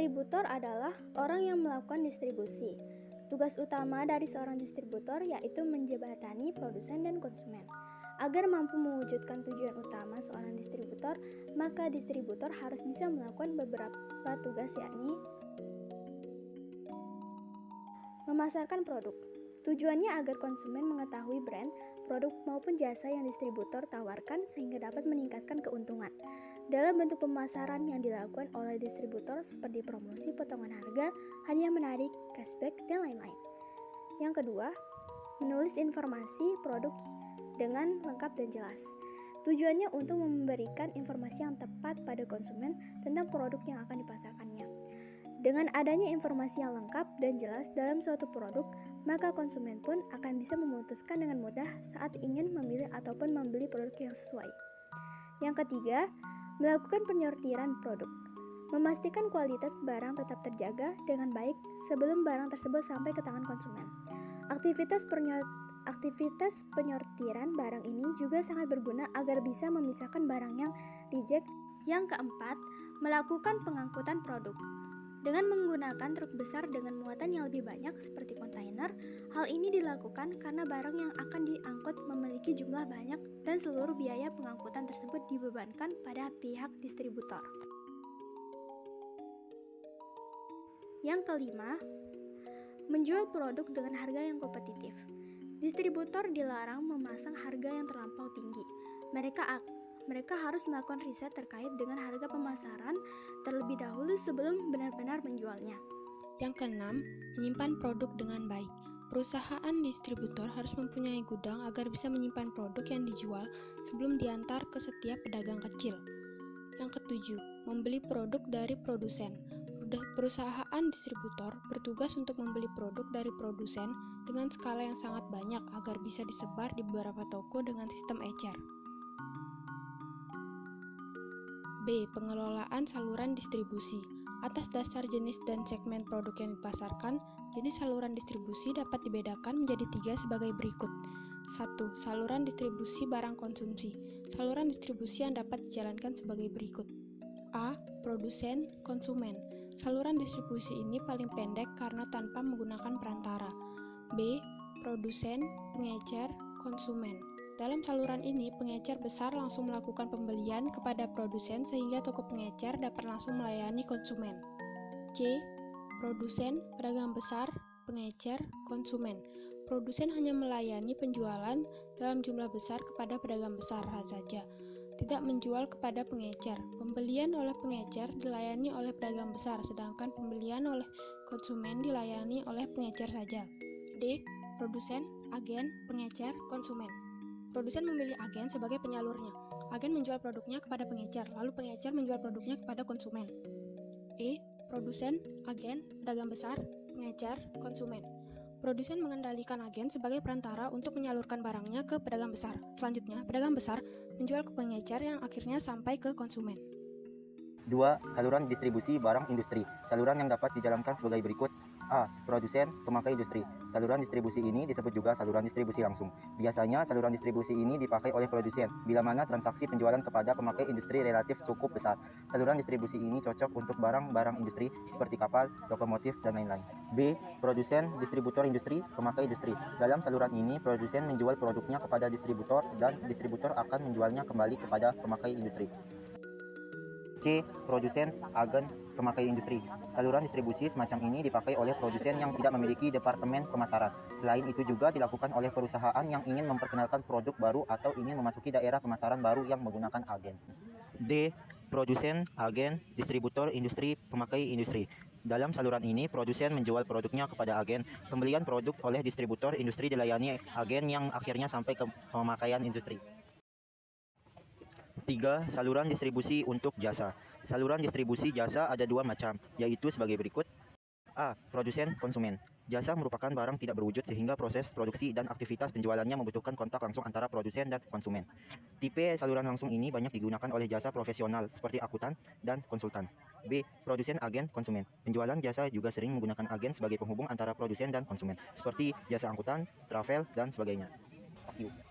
Distributor adalah orang yang melakukan distribusi. Tugas utama dari seorang distributor yaitu menjembatani produsen dan konsumen. Agar mampu mewujudkan tujuan utama seorang distributor, maka distributor harus bisa melakukan beberapa tugas, yakni memasarkan produk. Tujuannya agar konsumen mengetahui brand, produk maupun jasa yang distributor tawarkan sehingga dapat meningkatkan keuntungan. Dalam bentuk pemasaran yang dilakukan oleh distributor seperti promosi potongan harga, hadiah menarik, cashback, dan lain-lain. Yang kedua, menulis informasi produk dengan lengkap dan jelas. Tujuannya untuk memberikan informasi yang tepat pada konsumen tentang produk yang akan dipasarkannya. Dengan adanya informasi yang lengkap dan jelas dalam suatu produk, maka konsumen pun akan bisa memutuskan dengan mudah saat ingin memilih ataupun membeli produk yang sesuai. Yang ketiga, melakukan penyortiran produk. Memastikan kualitas barang tetap terjaga dengan baik sebelum barang tersebut sampai ke tangan konsumen. Aktivitas penyortiran barang ini juga sangat berguna agar bisa memisahkan barang yang reject. Yang keempat, melakukan pengangkutan produk. Dengan menggunakan truk besar dengan muatan yang lebih banyak seperti kontainer, hal ini dilakukan karena barang yang akan diangkut memiliki jumlah banyak dan seluruh biaya pengangkutan tersebut dibebankan pada pihak distributor. Yang kelima, menjual produk dengan harga yang kompetitif. Distributor dilarang memasang harga yang terlampau tinggi. Mereka harus melakukan riset terkait dengan harga pemasaran terlebih dahulu sebelum benar-benar menjualnya. Yang keenam, menyimpan produk dengan baik. Perusahaan distributor harus mempunyai gudang agar bisa menyimpan produk yang dijual sebelum diantar ke setiap pedagang kecil. Yang ketujuh, membeli produk dari produsen. Perusahaan distributor bertugas untuk membeli produk dari produsen dengan skala yang sangat banyak agar bisa disebar di beberapa toko dengan sistem ecer. B. Pengelolaan saluran distribusi. Atas dasar jenis dan segmen produk yang dipasarkan, jenis saluran distribusi dapat dibedakan menjadi 3 sebagai berikut. 1. Saluran distribusi barang konsumsi. Saluran distribusi yang dapat dijalankan sebagai berikut. A. Produsen, konsumen. Saluran distribusi ini paling pendek karena tanpa menggunakan perantara. B. Produsen, pengecer, konsumen. Dalam saluran ini, pengecer besar langsung melakukan pembelian kepada produsen sehingga toko pengecer dapat langsung melayani konsumen. C. Produsen, pedagang besar, pengecer, konsumen. Produsen hanya melayani penjualan dalam jumlah besar kepada pedagang besar saja, tidak menjual kepada pengecer. Pembelian oleh pengecer dilayani oleh pedagang besar, sedangkan pembelian oleh konsumen dilayani oleh pengecer saja. D. Produsen, agen, pengecer, konsumen. Produsen memilih agen sebagai penyalurnya. Agen menjual produknya kepada pengecer, lalu pengecer menjual produknya kepada konsumen. E. Produsen, agen, pedagang besar, pengecer, konsumen. Produsen mengendalikan agen sebagai perantara untuk menyalurkan barangnya ke pedagang besar. Selanjutnya, pedagang besar menjual ke pengecer yang akhirnya sampai ke konsumen. 2. Saluran distribusi barang industri. Saluran yang dapat dijalankan sebagai berikut. A. Produsen, pemakai industri. Saluran distribusi ini disebut juga saluran distribusi langsung. Biasanya saluran distribusi ini dipakai oleh produsen bila mana transaksi penjualan kepada pemakai industri relatif cukup besar. Saluran distribusi ini cocok untuk barang-barang industri seperti kapal, lokomotif, dan lain-lain. B. Produsen, distributor industri, pemakai industri. Dalam saluran ini, produsen menjual produknya kepada distributor dan distributor akan menjualnya kembali kepada pemakai industri. C. Produsen, agen, pemakai industri. Saluran distribusi semacam ini dipakai oleh produsen yang tidak memiliki departemen pemasaran. Selain itu juga dilakukan oleh perusahaan yang ingin memperkenalkan produk baru atau ingin memasuki daerah pemasaran baru yang menggunakan agen. D. Produsen, agen, distributor industri, pemakai industri. Dalam saluran ini, produsen menjual produknya kepada agen. Pembelian produk oleh distributor industri dilayani agen yang akhirnya sampai ke pemakaian industri. 3. Saluran distribusi untuk jasa. Saluran distribusi jasa ada 2 macam, yaitu sebagai berikut. A. Produsen, konsumen. Jasa merupakan barang tidak berwujud sehingga proses produksi dan aktivitas penjualannya membutuhkan kontak langsung antara produsen dan konsumen. Tipe saluran langsung ini banyak digunakan oleh jasa profesional seperti akuntan dan konsultan. B. Produsen, agen, konsumen. Penjualan jasa juga sering menggunakan agen sebagai penghubung antara produsen dan konsumen, seperti jasa angkutan, travel, dan sebagainya. Thank you.